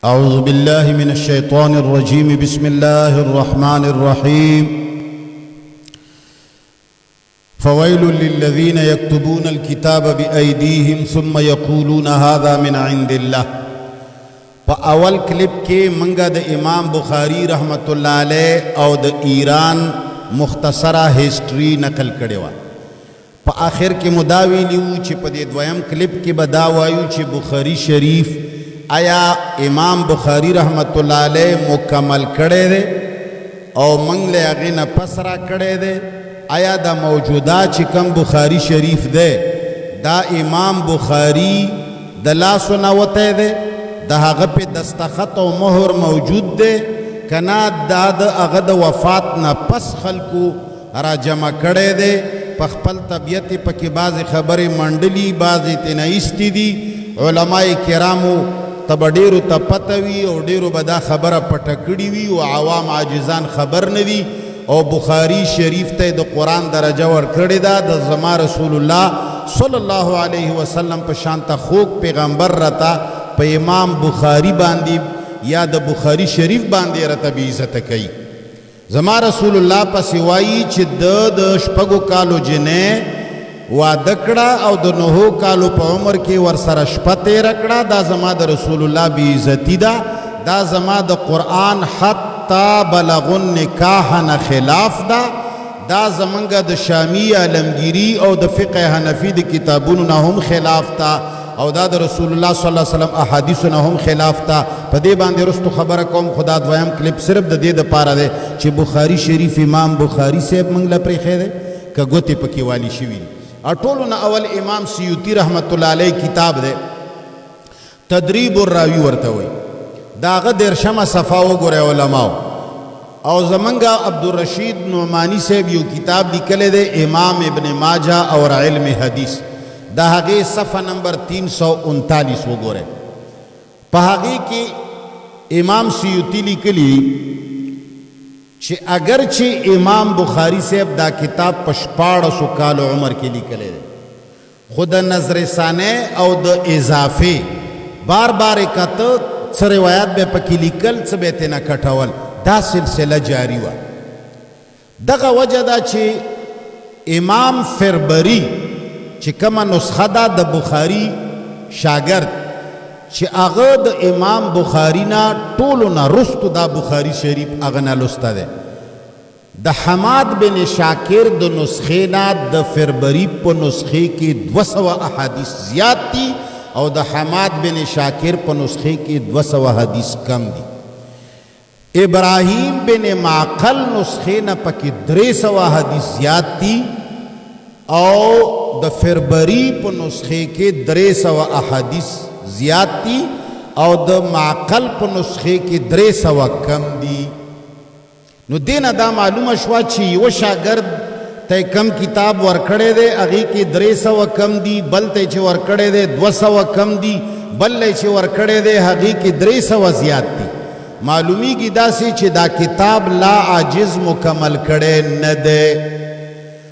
أعوذ بالله من الشيطان الرجيم بسم الله الرحمن الرحيم فويل للذين يكتبون الكتاب بأيديهم ثم يقولون هذا من عند الله. فأول کلپ کے منگا دا امام بخاری رحمت اللہ علیہ او دا ایران مختصرہ ہسٹری نقل کردوا. پا آخر کے مداوی لیو چی پا دے دویم کلپ کے بداوائیو چی بخاری شریف آیا امام بخاری رحمت اللہ علیہ مکمل کردے دے او منگ لے اغینا پسرا کردے دے. آیا دا موجودہ چکم بخاری شریف دے دا امام بخاری دلاسو نوتے دے دا غپ دستخط و مہر موجود دے کنا دا اغد وفات نا پس خلکو را جمع کردے دے. پخپل طبیعت پکی بعض خبر منڈلی بعض تنائستی دی علماء کرامو تب ډیرو ته پته وي او ډیرو به دا خبره پټه کړې وي او عوام عاجزان خبر نه وي او بخاری شریف ته د قرآن درجه ورکړې ده د زما رسول الله صلی الله علیه وسلم په شان ته خوږ پیغمبر راته په امام بخاری باندې یا د بخاری شریف باندې راته بې عزته کوي. زما رسول الله پسې وایي چې د شپږو کالو جنۍ واده کړه او د 9 کالو په عمر کې ورسره شپه تېره کړه. دا زما د رسول الله بې عزتي ده. دا زما د قرآن حتی بلغ النکاح نه خلاف ده. دا زمونږ د شامی عالمگیری او د فقه حنفی د کتابونو نه هم خلاف ده او دا د رسول الله صلی الله علیه وسلم احادیثو نه هم خلاف ده. په دې باندې رستو خبره کوم. خدا دویم کلپ صرف د دې دپاره دی چې بخاری شریف امام بخاری صاحب موږ له پرېښی دی که ګوتې پکې والی شوي دي. اٹولو نا اول امام سیوطی رحمت اللہ علیہ کتاب دے تدریب الراوی ورتوی داغ درشم صفاو گرے علماء او زمنگا عبدالرشید نعمانی سے بھی کتاب نکلے دے امام ابن ماجہ اور علم حدیث داغی صفحہ نمبر 339 وہ گرے پہاگی کی امام سیوطی لکلی چې اگرچہ امام بخاری صاحب دا کتاب پشپاڑسو کال عمر کے لکلے دے خود نظر ثانے او دا اضافے بار بار کت سر روایات بے پکی لکل سبیتے نا کٹھول دا سلسلہ جاری ہوا. دغا وجہ دا چھے امام فربری چھے کما نسخہ دا بخاری شاگرد چھے اغد امام بخاری نا طولو نا رستو دا بخاری شریف اغنا لستا دے. دا حماد بن شاکر دا نسخے نا دا فربری پا نسخے کی 200 احادیث زیاد تی او دا حماد بن شاکر پا نسخے کی 200 حدیث کم دی. ابراہیم بن معقل نسخے نا پا کی 300 حدیث زیاد تی او دا فربری پا نسخے کی 300 احادیث زیاد تی او دا معقل پا نسخے کی 300 کم دی. نو دینا دا معلوم شوا چی و شاگرد تے کم کتاب ورکڑے دے اگی کی 300 کم دی بل تے چی ورکڑے دے 200 کم دی بل لے چی ورکڑے دے اگی کی 300 زیاد دی. معلومی کی دا سی چی دا کتاب لا عاجز مکمل کڑے ندے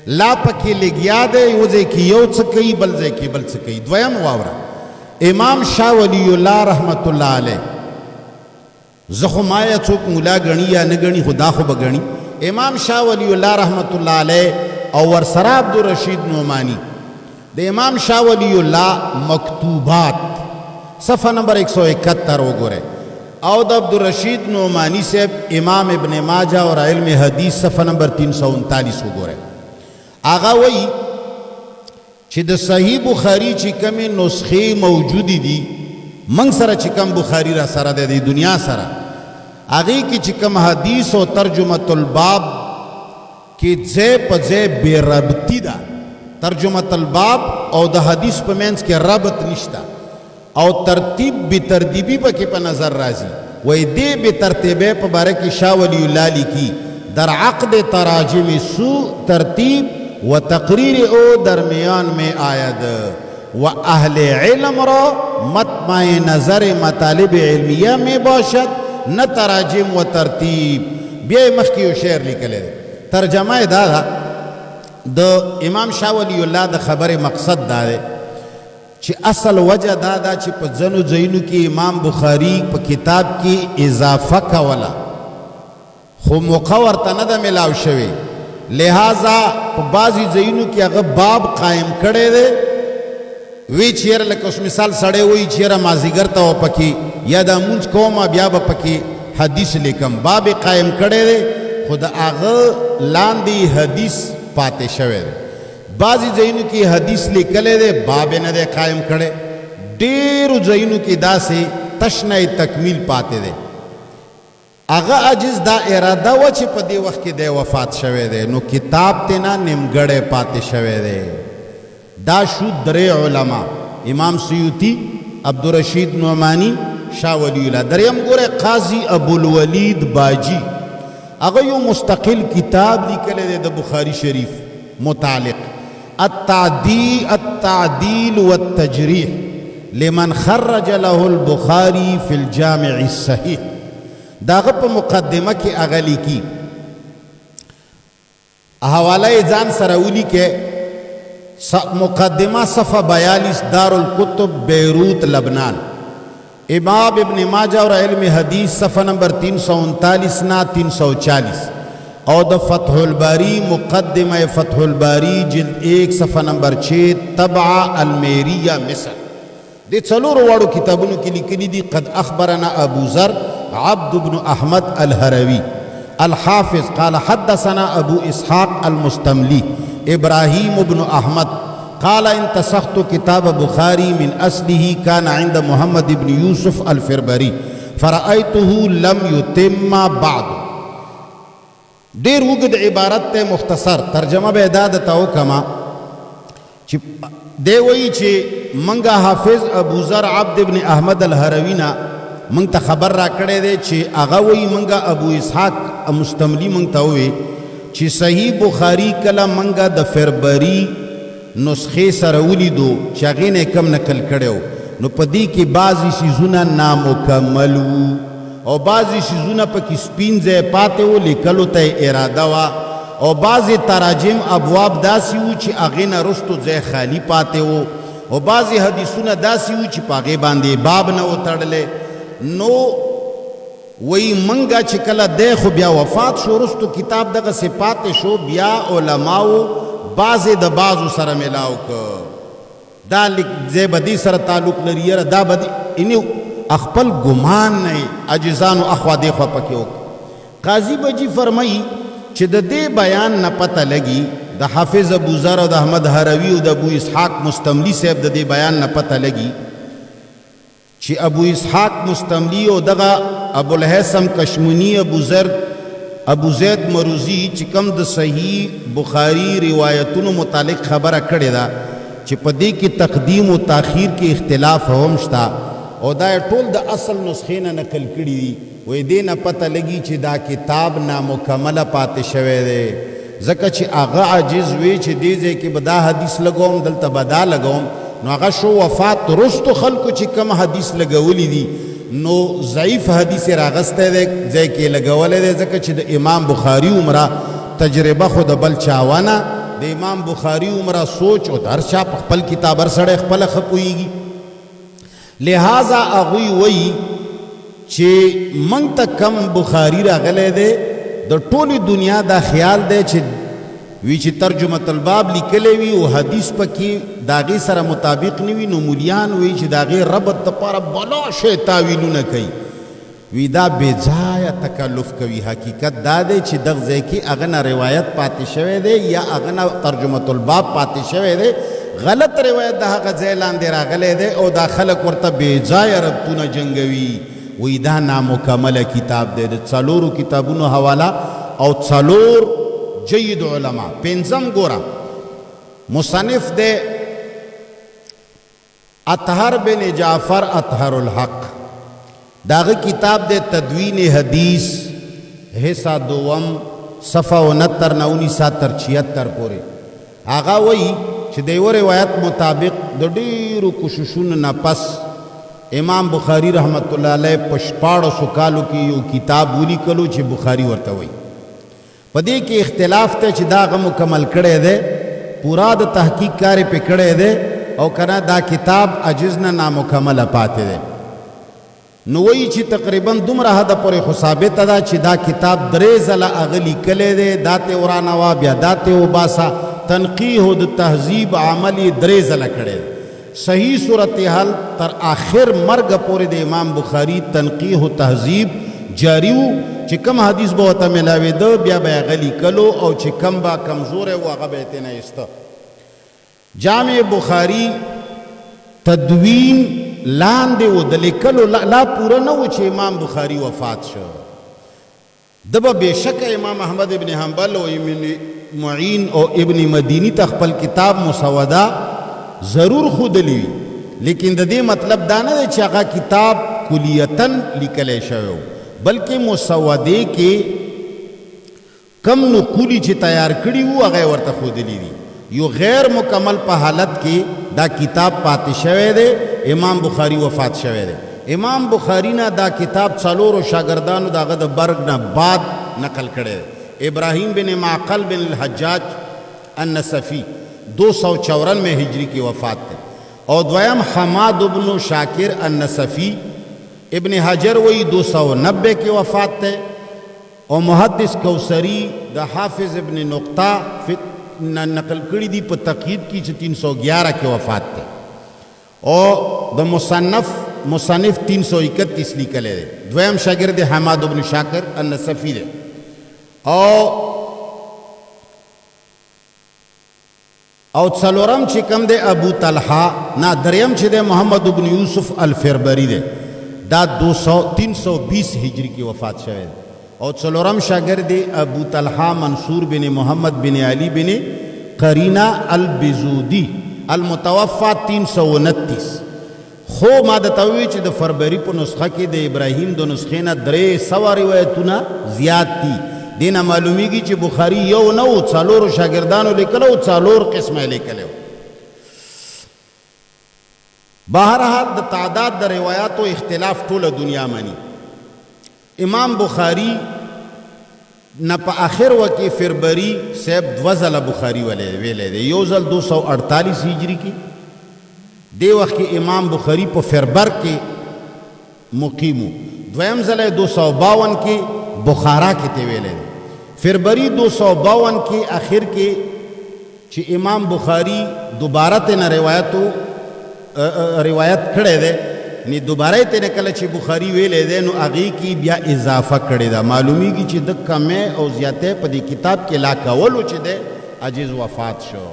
لا پکی لگیا دے یوزے کی یو چکی بلزے کی بل چکی. دویم واورا امام شاہ ولی اللہ رحمت اللہ علیہ زخمایا چوک مولا گنی یا نگنی خدا خوب گنی امام شاہ ولی اللہ رحمت اللہ علیہ اور سرا عبدالرشید نعمانی دے امام شاہ ولی اللہ مکتوبات صفحہ نمبر 171 ہو گرے او دا عبدالرشید نعمانی سے امام ابن ماجہ اور علم حدیث صفحہ نمبر 339 ہو گرے. آغا وئی چی دا صحیح بخاری چی کمی نسخے موجودی دی منگ سرا چی کم بخاری را سرا دے دی دنیا سرا آگئی کی چی کم حدیث و ترجمت الباب کی زے پا زے بے ربطی دا ترجمت الباب او دا حدیث پا مینس کے ربط نشتا او ترتیب بی ترتیبی پا کی پا نظر رازی وی دے بی ترتیبے پا بارکی شاہ ولی اللہ لکی در عقد تراجم سو ترتیب و تقریر او درمیان میں آید و اہل علم را مطمع نظر مطالب علمیہ میں باشد نہ تراجم و ترتیب. بیائی مخی و شعر لکلے ترجمہ دا امام شاہ ولی اللہ دا خبر مقصد دا دے چې اصل وجه دا دا چې په ځنو ځایونو کې امام بخاري په کتاب کې اضافه کوله خو موقع ورته نه ده میلاو شوې، لہذا په بعضې ځایونو کې هغه باب قایم کړی دی. وی چیرې لکه اوس مثال سړی وایي چیرې مازدیګر ته و پکې یا دا مونځ کومه بیا به پکې حدیث لیکم، باب قایم کړی دی خو د هغه لاندې حدیث پاتې شوی دی. بعضی ځایونو کې حدیث لیکلی دی باب یې نه دی قایم کړی، ډېرو ځایونو کې داسې تشنه تکمیل پاتې دی. هغه عجز دا اراده وه چې په دې وخت کې دی وفات شوی دی، نو کتاب ته نه نیمګړی پاتې شوی دی. دا شو درې علما، امام سیوطي، عبدالرشید نعمانی، شاه ولی الله. دریم ګوره قاضي ابوالولید باجی، هغه یو مستقل کتاب لیکلی دی د بخاري شریف متعلق، التعدیل والتجریح لمن خرج له البخاری فی الجامع الصحیح. داغه په مقدمه کې هغه لیکي، حواله ځان سره ولیکه، مقدمه صفحه 42 دارالکتب بیروت لبنان. امام ابن ماجه اور علم حدیث صفحه نمبر 339 نا 340 اور دا فتح الباری مقدمہ فتح الباری جلد 1 صفحہ نمبر 6 طبعہ المیریہ مصر. دے څلورو واړو کتابونو کې لیکلي دي. قد اخبرنا ابو ذر عبد بن احمد الهروی الحافظ قال حدثنا ابو اسحاق المستملی ابراہیم بن احمد قال انتسخت کتاب بخاری من اصله كان عند محمد بن یوسف الفربری فرأيته لم يتم بعد. ډیر وګد عبارت ته مختصر ترجمه به ادا د تاو کما چې دی وی چې منګه حافظ ابو ذر عبد ابن احمد الهروینا منګ ته خبر را کړی دی چې هغه وی منګه ابو اسحاق مستملی منګ ته وی چې صحیح بخاری کله منګه د فربری نسخه سره ولیدو چې هغې نه کم نقل کړی، نو په دې کې بعضې څیزونه نامکمل وو او بعضی شیزونه پکې سپین ځای پاتې و، لیکلو ته اراده وه، او بعضې تراجم ابواب داسې وو چې هغې نه رستو ځای خالی پاتې و، او بعضې حدیثونه داسې وو چې په هغې باندې باب نه و تړلی. نو وی منګه چې کله دی خو بیا وفات شو، رستو کتاب دغسې پاتې شو، بیا علماو بعضې د بعضو سره میلاو که دا ځای به دې سره تعلق لري، یاره دا به دې اخپل گمان نه عجزانو اخوا دیخوا پکې وکړه. قاضي بجی فرمایي چې د دې بیان نه پته لګي، د حافظ ابو ذر او د احمد هروي او د ابو اسحاق مستملی صاحب د دې بیان نه پته لګي چې ابو اسحاق مستملی او دغه ابو الهیثم کشمونی ابو زید مروزی چې کوم د صحیح بخاری روایتونو متعلق خبره کړې ده چې په دې کې تقدیم او تاخیر کې اختلاف هم شته، او دا ټول د اصل نسخې نه نقل کړي دي. وی دې نه پته لګي چې دا کتاب نامکمله پاتې شوی دی، ځکه چې هغه عاجز وی چې دې ځای کې به دا حدیث لګوم دلته به دا لګوم، نو هغه شو وفات رستو خلکو چې کم حدیث لګولی دي نو ضعیف حدیث راغستی دی ځای کې لګولی دی، ځکه چې د امام بخاري عمره تجربه خو د بل چا ونه، د امام بخاري عمره سوچ او هر چا په خپل کتاب هر سړی خپله ښه پوهېږي. لہذا اغوی وی چې منگ تا کم بخاری راغلے دے دا ټولی دنیا دا خیال دے چې وی چې ترجمت الباب لیکلے وی او حدیث پکی داغی سره مطابق نوی، نو مولیان وی چې داغی ربط تا پارا بلا شے تاویلو نکی، وی دا بیجایا تکلف کوي. حقیقت دا دے چې دغزے کی اغنا روایت پاتی شوے دے یا اغنا ترجمت الباب پاتی شوے دے، غلط روایت دا غزے لاندې راغلی دی او دا خلق ورته بیځایه ربطونه جنګوي. وی دا نامکمله کتاب دی، د څلورو کتابونو حواله او څلور جید علما. پنځم ګوره مصنف دی اطهر بن جعفر اطهر الحق، داغه کتاب دی تدوین حدیث حصہ دوم صفحہ 69 نه 1976 پورې. هغه وی چې د یو روایت مطابق د ډیرو کوششونو نه پس امام بخاری رحمت الله علیه په 1400 کالو کې یو کتاب ولیکلو چې بخاری ورته وایي. په دې کې اختلاف ته چې دا هغه مکمل کړی دی، پورا د تحقیق کار پې کړی دی، او کنا دا کتاب عجز نه نامکمل پاتې دی. نو وایي چې تقریبا دومره حده پورې خو ثابته ده چې دا کتاب 3 ځله هغه لیکلی دی، دا ته ورانوه بیا دا ته وباسه، تنقیح د تهذیب عمل یې 3 ځله کړی دی. صحیح صورتحال تر آخر مرګ پورې د امام بخاري تنقیح و تهذیب جاری و، چې کم حدیث به ورته میلاوېده بیا به یې هغه لیکلو، او چې کم به کمزوری و هغه به یې ترېنه ایسته. جامع بخاري تدوین لاندې و، د لیکلو لا پوره نه و چې امام بخاري وفات شو. ده به بېشکه امام احمد ابن حنبل او ابن معین او ابن مدینی ته خپل کتاب مسوده ضرور ښودلی وي، لیکن د دې مطلب دا نه دی چې هغه کتاب کلیتاً لیکلی شوی و، بلکې مسودې کې کم نقولي چې تیار کړي وو هغه یې ورته ښودلي دي. یو غیر مکمل په حالت کې دا کتاب پاتې شوی دی، امام بخاري وفات شوی دی. امام بخاري نه دا کتاب 4 شاګردانو د هغه د برګ نه بعد نقل کړی دی. ابراهیم بن معقل بن الحجاج النصفی 294 ہجری کی وفات ہے، اور دویم حماد بن شاکر النصفی ابن حجر وہی 290 کی وفات ہے، اور محدث کوثری دا حافظ ابن نقطہ نقل کری دی پر تقیید کی 311 کی وفات ہے، اور دا مصنف 331 لیکلے دے. دویم شاگرد حماد بن شاکر النصفی دے. او څلورم چې کم دی ابو طلحه، نه دریم چې دی محمد بن یوسف الفربری دی، دا 320 ہجری کی وفات شوی دی. او څلورم شاگرد دی ابو طلحه منصور بن محمد بن علی بن قرینہ البزودی المتوفا 329. خو ما د توی چې د فربری په نسخه کې د ابراهیم د نسخې نه 300 روایتونه زیات دي. دینه معلومیږي چې بخاری یو نه و، 4 شاګردانو لیکلو، 4 قسمه لیکلو. بهرحال د تعداد د روایاتو اختلاف ټوله دنیا مانی. امام بخاری نه په آخر وکې فربری صاحب 2 ځله بخاری ویلی دی، یو ځل 248 هجری کې، دی وخت کې امام بخاری په فربر کې مقیمو، دویم ځل 252 کې بخارا کې ته ویلی دی. فربری 252 کې آخر کې چې امام بخاری دوباره تینا روایت کړی دی، یعنی دوباره تینا کله چې بخاری ویلی دی نو هغې کې بیا اضافه کړې ده. معلومیږي چې د کمې او زیاتې په دې کتاب کې لا کولو چې دی عجز وفات شو.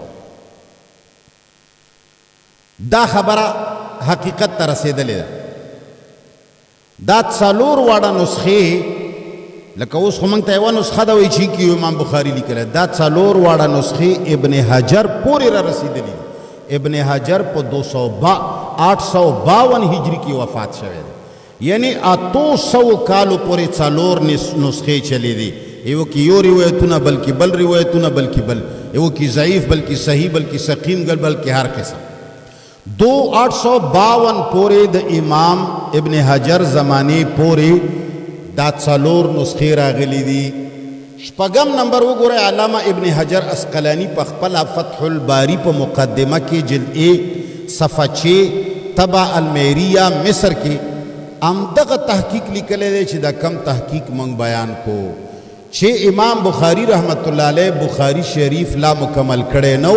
دا خبره حقیقت ته رسېدلې ده. دا 4 واړه نسخې لکه اوس خو موږ ته یوه نسخه ده وایي چې کې امام بخاري لیکلی، دا 4 واړه نسخې ابن حجر پورې را رسېدلي دي. ابن حجر په 852 هجری کې وفات شوی دی، یعنی 800 کالو پورې 4 نسخې چلی دي. یو کې یو روایتونه، بلکې بل روایتونه، بلکې بل، یو کې ضعیف، بلکې صحیح، بلکې سقیم، بلکې هر قسم. 852 پورې د امام ابن حجر زمانه پورې دا 4 نسخې راغلي دي. شپږم نمبر وګورئ، علامه ابن حجر اسقلانی په خپل فتح الباری په مقدمه کې جلد 1 صفحه 6 طبع المیریه مصر کې همدغه تحقیق لیکلی دی چې دا کم تحقیق موږ بیان کو چې امام بخاری رحمت الله علیه بخاری شریف لا مکمل کړی نو،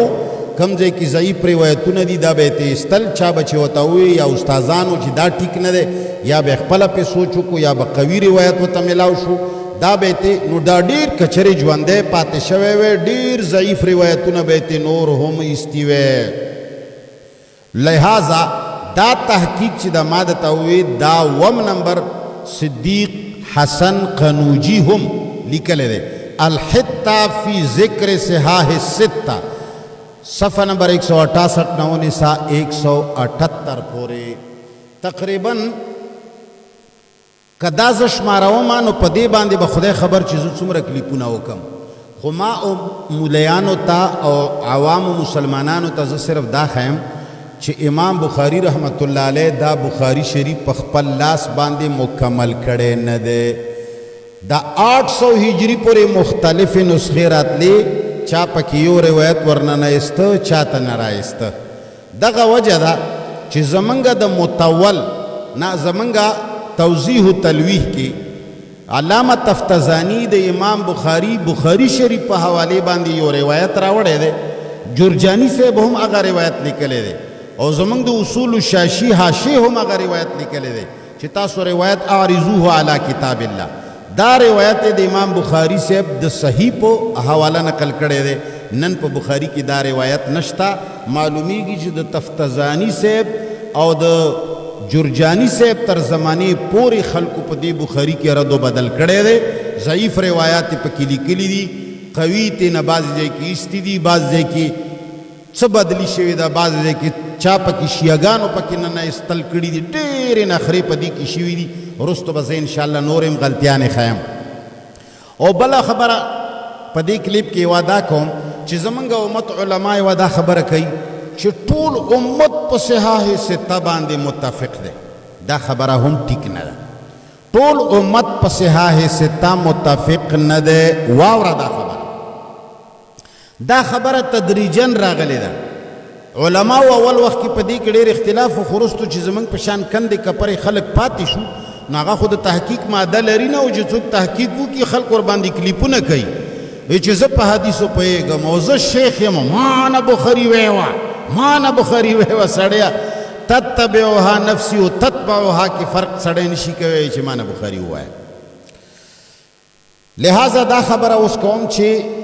کم ځای کې ضعیف روایتونه دي دا به ته استل چا بچ وته وي یا استادانو چې دا ټیک نه دی، یا به خپل په سوچو کو، یا به قوي روایت وته ملاو شو، دا به ته نو دا ډیر کچره ژوندې پاتې شوی وي، ډیر ضعیف روایتونه به ته نور هم ایستی وي. لہذا دا تحقیق چې دا ماده توي دا 1 نمبر صدیق حسن قنوجی هم لیکل دی، الحتہ فی ذکر صحاح الستہ، صفحہ نمبر 168 9 سا 178 پورے. تقریباً کدا ز شماروما نو په دې باندې به خدای خبر چې زه څومره کلیپونه وکم، خو ما او مولیانو ته او عوامو مسلمانانو ته زه صرف دا خیم چې امام بخاری رحمت الله علیه دا بخاری شریف په خپل لاس باندې مکمل کړی نه دی. دا 800 هجری پورې مختلف نسخې راتلې، چا پکې یو روایت ورننه ایسته، چا ته نه رایسته. دغه وجه ده چې زمونږ د متول نه زمونږ توضیح تلویح کې علامه تفتزانی د امام بخاری شریف په حواله باندې یو روایت راوړی دی جرجانی صاحب هم هغه روایت لیکلی دی او زمونږ د اصول الشاشی حاشیه هم هغه روایت لیکلی دی چې تاسو روایت اعرضوه علی کتاب الله دا روایت د امام بخاری صاحب د صحیح په حواله نقل کړی دی نن په بخاری کې دا روایت نشتا معلومیږي چې د تفتزانی صاحب او د جرجانی صاحب تر زمانه پوری خلقو په دې بخاری کې رد و بدل کړي دي ضعیف روایت په کې لیکلي دي قوی ته نه باز ځای کې استی دي باز ځای کې څه بدلی شوی دا باز ځای کې چا پکې شیعاګانو پکې نه استل کړي دي ډېرې نخرې په دې کې شوي دي وروسته به زه انشاءالله نورم غلطیانې ښیم او بله خبره په دې کلیپ کې وعده کوم چې زمونږ امت علما یوه دا خبره کوي چې ټول امت په صحاح سته باندې متفق دی دا خبره هم ټیک نه ده ټول امت په صحاح سته متفق نه دی واوره دا خبره تدریجن راغلی ده علما اول وخت کې په دې کې ډېر اختلاف و خو وروستو چې زمونږ په شان کندې کپرې خلک پاتې شو نو هغه خو د تحقیق ماده لري نه او چې څوک تحقیق وکړي خلک ورباندې کلیپونه کوي چې زه په حدیثو پوهېږم او زه شیخ یم ما نه بخاري ویوه ما نه بخاري ویوه سړیه تتبعها نفسي او تتبعها کې فرق سړی نشي کوی چې ما نه بخاري ووایه لہذا دا خبره اوس کوم چې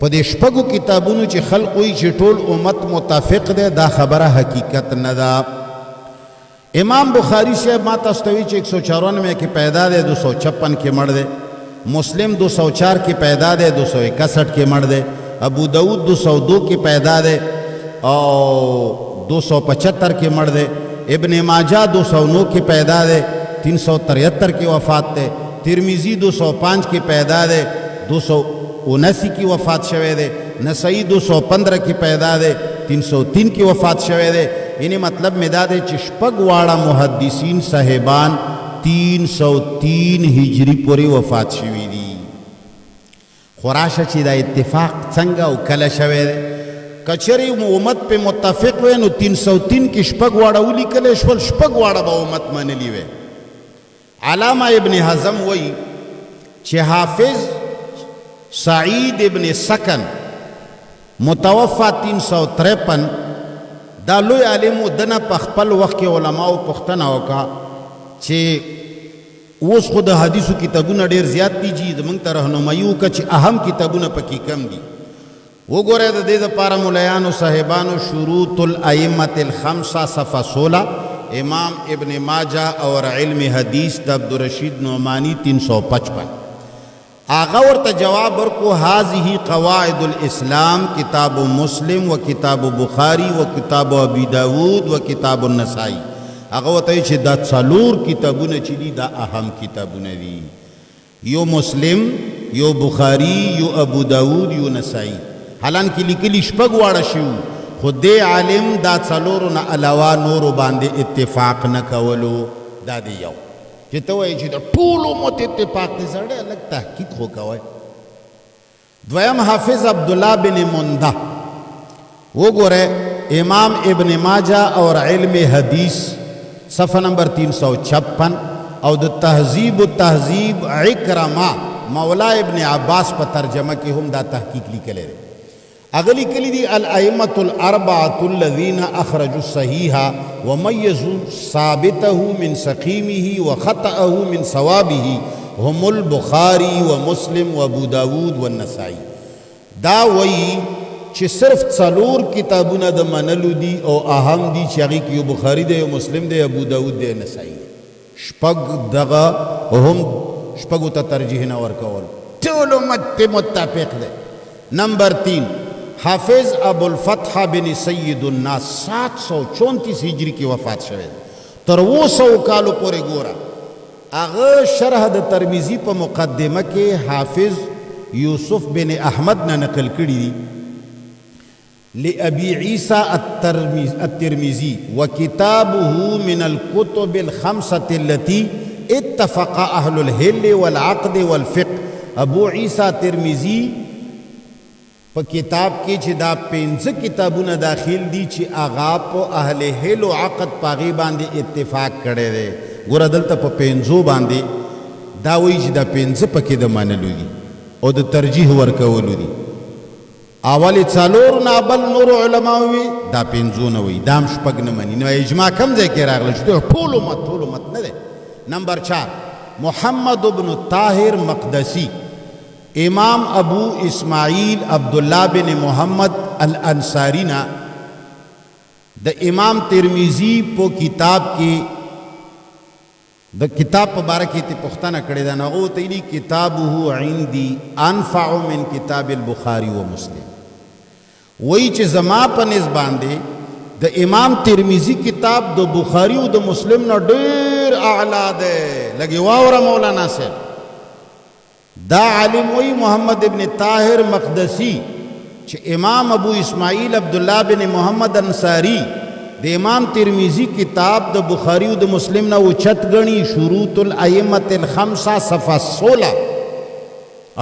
په دې شپږو کتابونو چې خلق وایي چې ټول امت متفق دی دا خبره حقیقت نه ده امام بخاری صاحب ما تاسو ته وایي چې 194 کې پیدا دی 256 کې مړ دی مسلم 204 کې پیدا دی 261 کې مړ دی ابو داود 202 کې پیدا دی او 275 کې مړ دی ابن ماجہ 209 کې پیدا دی 373 کې وفات دی ترمذی 205 کې پیدا دی 279 کی وفات شوه دے نسائی 215 کی پیدا دے 303 کی وفات شوه دے یعنی مطلب مدا دے چې شپږ واړه محدثین صاحبان 303 هجری پوری وفات شوی دي خراشه چې دا اتفاق څنګه او کله شوه دے کچری امت په متفق وې نو 303 کی شپږ واړه ولیکل شول شپږ واړه به امت منلی وې علامہ ابن حزم وی چې حافظ سعید ابن سکن متوفا 353 دا لوی عالم دنه په خپل وخت کې علماو پوښتنه وکړه چې اوس خو د حدیثو کتابونه ډېر زیات دي چې موږ ته رهنمایي وکړه چې اهم کتابونه پکې کم دي وګورئ د دې دپاره ملیانو صاحبانو شروط الائمة الخمسه صفحه 16 امام ابن ماجہ اور علم حدیث د عبدالرشید نعمانی 355 آغا ورطا جواب ورکو هذه قواعد الاسلام کتاب مسلم و کتاب بخاری و کتاب ابی داود و کتاب النسائی آغا ورطا چه دا څلور کتابونه چی دی دا اهم کتابونه دی یو مسلم یو بخاری یو ابو داود یو نسائی حالانکه لیکلی شپږ واړه شو خو دې عالم دا څلورو نه علاوه نورو باندې اتفاق نه کولو دا دی یو چې ته وایي چې د ټول امت اتفاق دی سړی لږ تحقیق خو کوئ دویم حافظ عبدالله بن منده وګورئ امام ابن ماجہ اور علم حدیث صفحه نمبر 356 او د تہذیب التہذیب عکرمہ مولا ابن عباس په ترجمه کې هم دا تحقیق لیکلی دی اغلی کلی دی الائمة الاربعة الذين اخرجوا الصحيح وميزوا ثابته من سقيمه وخطأه من صوابه هم البخاري ومسلم وابو داود والنسائی دا وی چې صرف څلور کتابونه د منلو دي او اهم دي چې هغې کې یو بخاري دی یو مسلم دی ابو داود دی نسائی شپږ دغه هم شپږو ته ترجیح نه ورکول ټول امت متفق دی نمبر 3 حافظ ابو الفتح بن سید الناس 734 ہجری کی وفات شوه تر 200 کالو پورې ګوره هغه شرح د ترمذی په مقدمه کې حافظ یوسف بن احمد نه نقل کړی دی لأبي عيسى الترمذي وكتابه من الكتب الخمسة التي اتفق أهل الهل والعقد والفقه ابو عيسى الترمذي په کتاب کې چې دا 15 کتابونه داخل دي چې هغه په اهل حل او عقد پاغي باندې اتفاق کړي دي ګوره دلته په 15 باندې دا وایي چې دا 15 پکې د منلو دي او د ترجیح ورکولو دي اول څلور نه بل نور علما وي دا 15 نه وي دام شپږ نه مني نو اجماع کم ځای کې راغلی چې ټول امت نه ده نمبر 4 محمد ابن طاهر مقدسی امام ابو اسماعیل عبداللہ بن محمد الانصاری نا د امام ترمذی په کتاب کې د کتاب په باره کې ته پوښتنه کړې ده نو ته یې کتابه عندي انفع من کتاب البخاری و مسلم وای چې زما په نسبت باندې د امام ترمذی کتاب د بخاری او د مسلم نه ډیر اعلی ده لګي واوره مولانا صاحب دا عالم وی محمد ابن طاهر مقدسی چې امام ابو اسماعیل عبداللہ بن محمد انصاری د امام ترمذی کتاب د بخاری او د مسلم نه اوچت غنی شروط الائمه الخمسه صفحه 16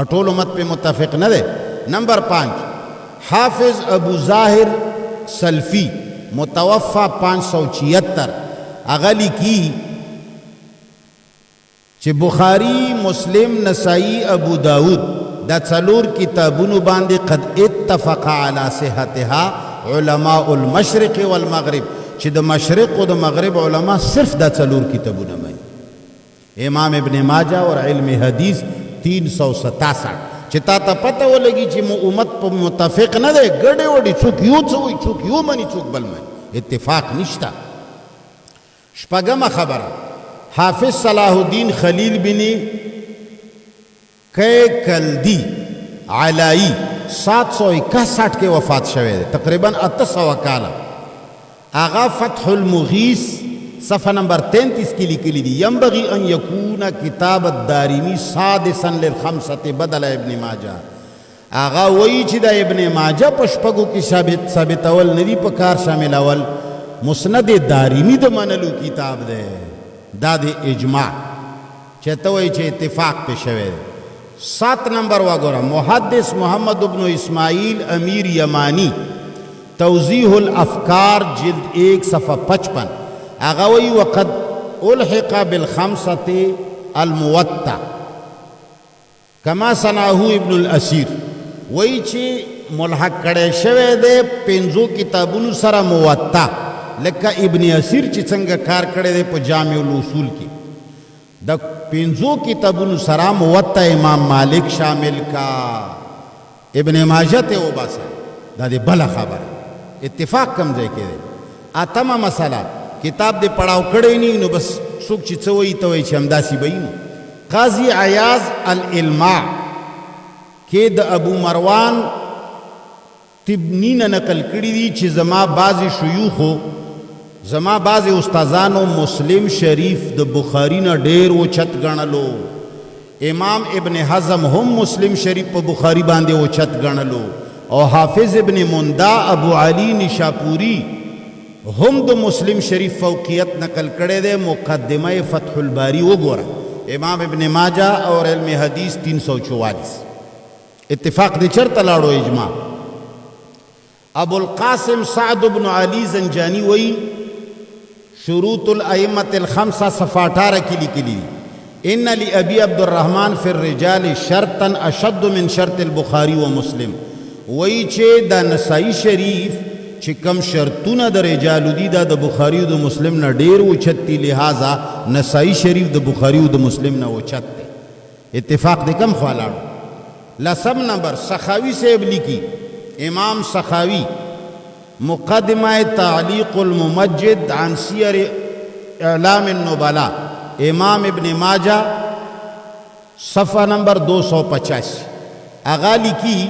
اټول امت په متفق نه ده نمبر 5 حافظ ابو ظاهر سلفی متوفى 576 اغلی کی چې بخاری مسلم نسائی ابو داود دا څلور کتابونو باندې قد اتفق على صحتها علماء المشرق والمغرب چې د مشرق او د مغرب علما صرف دا څلور کتابونه مانی امام ابن ماجه اور علم حدیث 367 چې تا ته پته ولګي چې امت په متفق نه ده ګډه وډي څوک یو څوک یو مني څوک بل مني اتفاق نشتا شپږمه خبره حافظ صلاح الدین خلیل بن کلدی علائی 761 کے وفات شوه ده تقریبا 800 کاله آغا فتح المغیث صفحہ نمبر 33 کی لکلی دی ینبغی ان یکون کتاب الدارمی سادسا للخمسة بدل ابن ماجہ آغا وئی چی دا ابن ماجہ پشپگو کی ثابت اول ندی پکار شامل اول مسند دارمی دا منلو کتاب ده دا دے اجماع چیتوئی چے اتفاق پہ شوے 7 نمبر وگورا محدث محمد ابن اسماعیل امیر یمانی توضیح الافکار جلد 1 صفحہ 55 اغوی وقد الحق بالخمسة الموتع کما صنعه ابن الاسیر وی چے ملحق کڑے شوے دے 5 کتابونو سر موتع لکه ابن اسیر چې څنګه کار کړی دی په جامع الاصول کې د 5 کتابونو سره موطا امام مالک شامل کا ابن ماجه ته وباسه دا دی بل خبر اتفاق کم ځای کې دی اتمه مسله کتاب دې پڑھاو کړی نه نو بس څوک چې څه وایي ته وایي چې همداسې به وي قاضي عیاض الالماع کې د ابو مروان تبنین نقل کړی دی چې زما بعضی شیوخو زما بعضی استادانو مسلم شریف د بخاری نه ډیر اوچت غنلو امام ابن حزم هم مسلم شریف په بخاری باندې اوچت غنلو او حافظ ابن مندا ابو علی نشاپوری هم د مسلم شریف فوقیت نقل کړي ده مقدمه فتح الباری وګوره امام ابن ماجه اور علم حدیث 344 اتفاق دي چرته لاړو اجماع ابو القاسم سعد بن علی زنجانی وی شروط الائمة الخمسة صفحہ 18 کی لکلی ان لأبی عبد الرحمن فی الرجال شرطا اشد من شرط البخاری و مسلم وی چه دا نسائی شریف چه کم شرطون دا رجال دی دا بخاری و دا مسلم نا دیر وچت تی لہذا نسائی شریف دا بخاری و دا مسلم نا وچت تی اتفاق دے کم خوالاڑو لسم نمبر سخاوی سے ابلی کی امام سخاوی مقدمہ تعلیق الممجد عن سیر اعلام النبلاء امام ابن ماجہ صفحہ نمبر 285 اغالی کی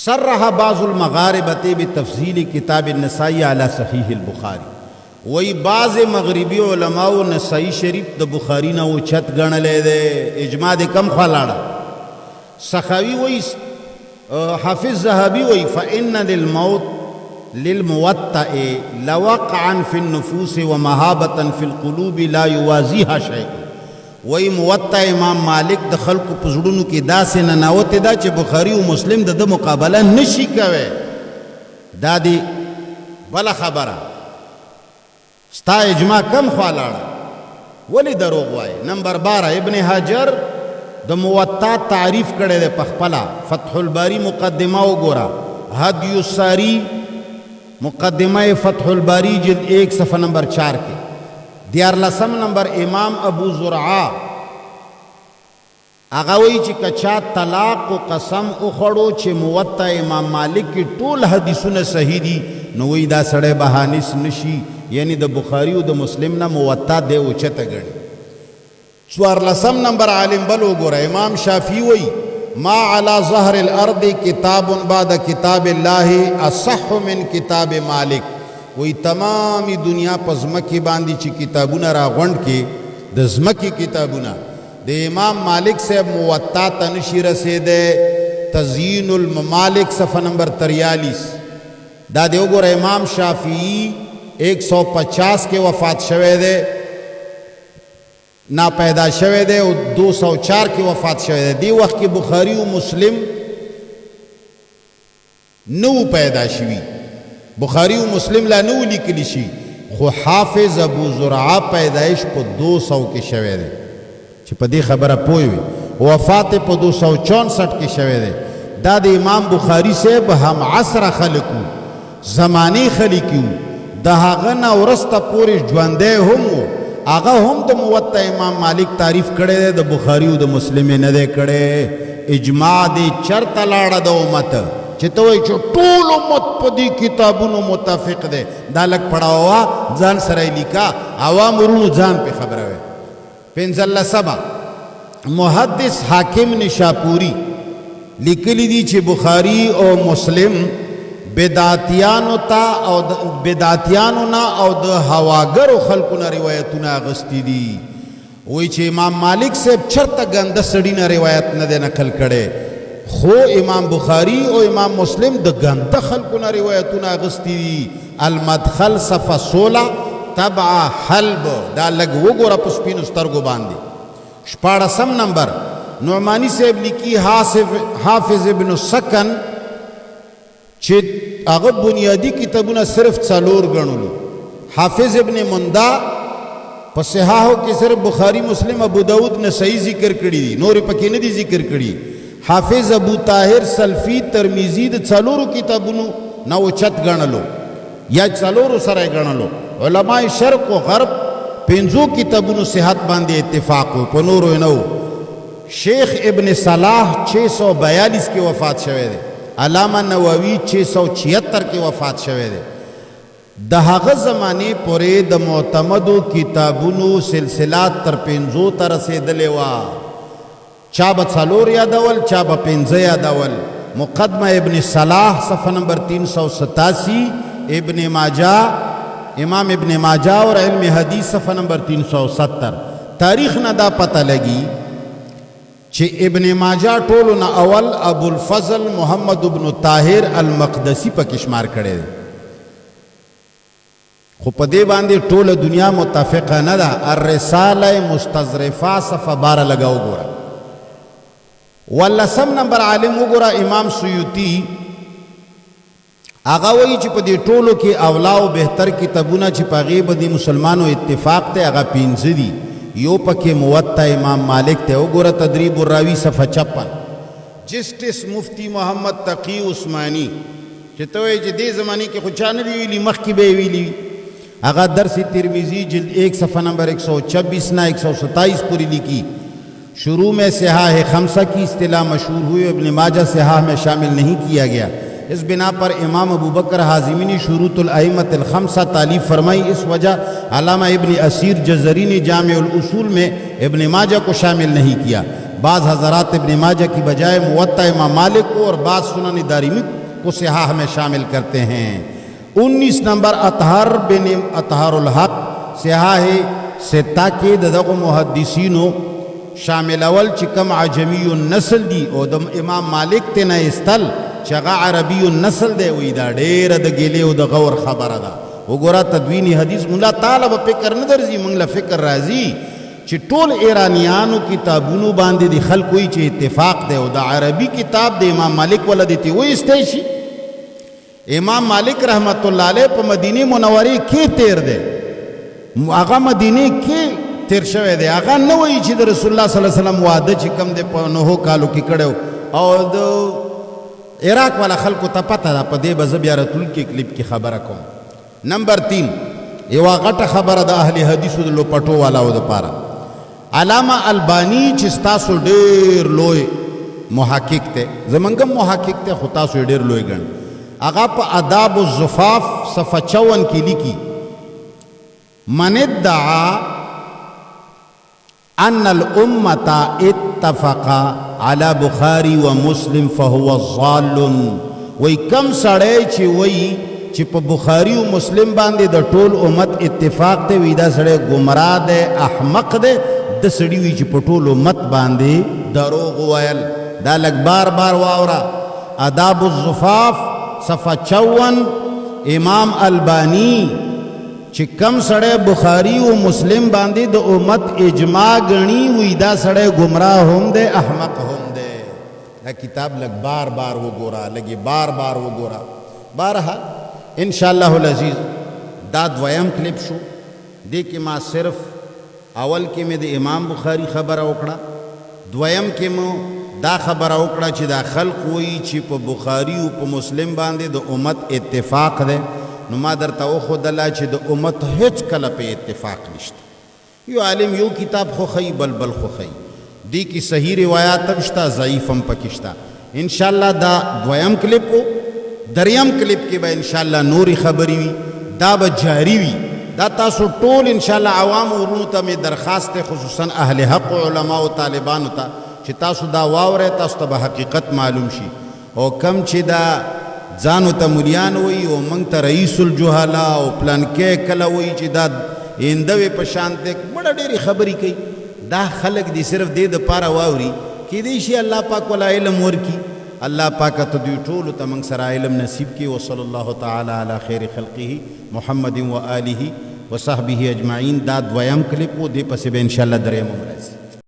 صرح بعض المغاربة بتفضیل کتاب النسائی علی صحیح البخاری وی بعض مغربی علماء نسائی شریف د بخاری نا وچت گنلے دے اجماع دے کم خوالاڑا سخاوی وی حافظ ذهبی وی فإن للموطأ لوقعا في النفوس ومهابة في القلوب لا يوازيها شيء وی موطا امام مالک د خلکو په زړونو کې داسې ننوتې ده چې بخاري او مسلم د ده مقابله نشي کوی. دا دی بله خبره ستا اجماع کم خوا لاړه ولې دروغ وایي. نمبر 12 ابن حجر د موطا تعریف کړی دی په خپله. فتح الباری مقدمه وګوره، هدی الساری مقدمه فتح الباری جلد 1 صفحه نمبر 4 کې. 14 نمبر امام ابو زرعه هغه وایي چې کچا طلاق و قسم وخوړو چې موطا امام مالک کې ټول حدیثونه صحیح دي نو وایي دا سړی بهانس نشي، یعنی د بخاري او د مسلم نه موطا دی اوچته ګڼي. 14 نمبر عالم بل وګوره، امام شافعي وایي ما على ظهر الارض کتاب بعد کتاب الله اصح من کتاب مالک. وی تمامی دنیا په ځمکې باندې چې کتابونه راغونډ کې د ځمکې کتابونه د امام مالک صاحب موطا ته نشي رسېدی. تزیین الممالک صفحه نمبر 43. دا دی وګوره امام شافعي 150 کې وفات شوی دی، نا پیدا شوی دی، او 204 کې وفات شوی دی. دی وخت کې بخاري او مسلم نو پیدا شوي، بخاری و مسلم لا نو لیکلی شي، خو حافظ ابو زرعه پیدایش په 200 کې شوی دی چې په دې خبره پوه وي. وفات په 264 کې شوی دی. دا د امام بخاری صاحب هم عصر خلقو زمانی خلقو د هغه نه ورسته پورې ژوندی هم و. هغه هم د موطا امام مالک تعریف کړی دی، د بخاری او د مسلم نه دی کړی. اجماع دی چرته لاړه د امت چې ته وایي چې ټول امت په دې کتابونو متفق دی. دا لږ پړاوه ځان سره یې لیکه، عوام ورونو ځان پې خبره وی. 15 محدث حاکم نشاپوری لیکلی دی چې بخاری او مسلم بدعتیانو ته او بدعتیانو نه او د هواګرو خلکو نه روایتونه اغستی دي. وایي چې امام مالک صاحب چرته ګنده سړي نه روایت نه دی نقل کړی، خو امام بخاری او امام مسلم د ګنده خلکو نه روایتونه اغستی دي. المدخل صفحه 16 تبع حلب. دا لږ وګوره په سپینو سترګو باندې. 14 نمبر نعمانی صاحب لیکي حافظ ابن السکن چې هغه بنیادی کتابونه صرف 4 ګڼلو. حافظ ابن مندا په صحاحو کې صرف بخاری مسلم ابو داود نسائی ذکر کړي دي، نور پکې نه دي ذکر کړي. حافظ ابو طاهر سلفی ترمیزی د 4 کتابونو نه اوچت ګڼلو یا 4 سره ګڼلو. علماء شرق و غرب 5 کتابونو صحت باندې اتفاق و، په نورو نه. شیخ ابن صلاح 642 کې وفات شوی دی. علامه نووي 676 کې وفات شوی دی. د هغه زمانې پورې د معتمدو کتابونو سلسلات تر 5 ته رسېدلې وه. چا به 4 یادول، چا به 5 یادول. مقدمه ابن صلاح صفحه نمبر 387، ابن ماجہ امام ابن ماجہ اور علم حدیث صفحه نمبر 370. تاریخ نه دا پته لګي چې ابن ماجہ ټولو نه اول ابو الفضل محمد ابن طاهر المقدسی پکې شمار کړی دی، خو په دې باندې ټوله دنیا متفقه نه ده. الرساله مستظرفه صفحه 12 لګا وګوره. 18 نمبر عالم وګوره امام سیوطی. هغه وایي چې په دې ټولو کې اولا او بهتر کتابونه چې په هغې باندې مسلمانو اتفاق دی هغه 5 دي. یو پکې موطا امام مالک ته وګوره، تدریب الراوی صفحه 56. جسٹس مفتی محمد تقی عثمانی چې ته وایي چې دې زمانې کې خو چا نه دي ویلي، مخکې به یې ویلي. هغه درس ترمیزی جلد 1 صفحه نمبر 126 نا 127 پوری लिखी। शुरू में सिहाह खमसा की इस्तिलाह मशहूर हुई, इब्न माजा सिहाह में शामिल नहीं किया गया। इस बिना पर इमाम अबू बकर हाजिमी ने शुरूतुल अइम्मतिल खमसा तालीफ फरमाई। इस वजह अल्लामा इब्न असीर जज़री ने जामिउल उसूल में इब्न माजा को शामिल नहीं किया। बाज़ हज़रात इब्न माजा की बजाय मुवत्ता इमाम मालिक को और बाज़ सुनन दारिमी को सिहाह में शामिल करते हैं। 19 नंबर अतहर बिन अतहरुल हक सिहाह सित्ता के ददगो मुहद्दिसीनो शामिल अवल चिकम आजमी नस्ल दी और दम इमाम मालिक तेना इस्तल चगा अरबी नस्ल दे हुई दा डेर द गेले द गौर खबर दा वो गोरा तदवीनी हदीस मुला ताला ब फिक्र न दर्जी मंगला फिक्र राजी چې ټول ایرانیانو کتابونو باندې د خلکو چې اتفاق دی او د عربي کتاب د امام مالک ولدی تی وایستی شي. امام مالک رحمت الله علیه په مدینه منورې کې تیر دی، هغه مدینه کې تیر شوی دی. هغه نه وایي چې د رسول الله صلی الله علیه وسلم واده چې کوم دی په 9 کالو کې کړی او د عراق والا خلکو ته پته ده. په دې به زه بیا راتلونکي کلیپ کې خبره کوم. نمبر 3 یوه غټه خبره د اهل حدیثو د لوپټو والاو دپاره. علامه البانی چې ستاسو ډېر لوی محقق دی، زمونږ هم محقق دی خو تاسو یې ډېر لوی ګڼئ. هغه په آداب الزفاف صفحه 54 کې لیکي من ادعا ان الامه اتفقا على بخاری و مسلم فهو ضال. وی کم سړی چې وی چې په بخاری او مسلم باندې د ټول امت اتفاق دی، وی دا سړی گمراه دی، احمق دی. د سړي وی چې په ټول امت باندې دروغ ویل. دا لږ بار بار واوره. آداب الزفاف صفحه 54 امام البانی چې کم سړی بخاری او مسلم باندې د امت اجماع گنی، وی دا سړی گمراه هم دی، احمق هم دی. دا کتاب لږ بار بار وګوره، لږ بار بار وګوره. بارحال ان شاء الله العزیز دا دویم کلیپ شو. دې کې ما صرف اول کې مې د امام بخاری خبره وکړه، دویم کې مو دا خبره وکړه چې دا خلق وایي چې په بخاری او په مسلم باندې د امت اتفاق دی. نو ما درته وښودله چې د امت هیڅ کله په اتفاق نشته. یو عالم یو کتاب خوښوي بل بل خوښوي. دې کې صحیح روایات هم شته، ضعیف هم پکې شته. انشاءالله دا دویم کلیپ و. دریم کلیپ کې به انشاءالله نورې خبرې وي، دا به جاری وي. دا تاسو ټول انشاءالله عوام ورونو ته مې درخواست دی، خصوصا اهل حق علما او طالبانو ته چې تاسو دا واورئ، تاسو ته به حقیقت معلوم شي. او کم چې دا ځانو ته ملیان وایي او موږ ته رئیس الجهلا او پلانکې کله وایي چې دا هندوې په شان دی، بړه ډېرې خبرې کوي. دا خلک دي صرف دې دپاره واوري، کیدای شي الله پاک ولا علم ورکي. الله پاک ته دوی ټولو ته موږ سره علم نصیب کړي. وصلی الله تعالی علی خیر خلقه محمد و آله و صحبه اجمعین. دا دویم کلیپ و، دې پسې به انشاءالله دریم هم راځي.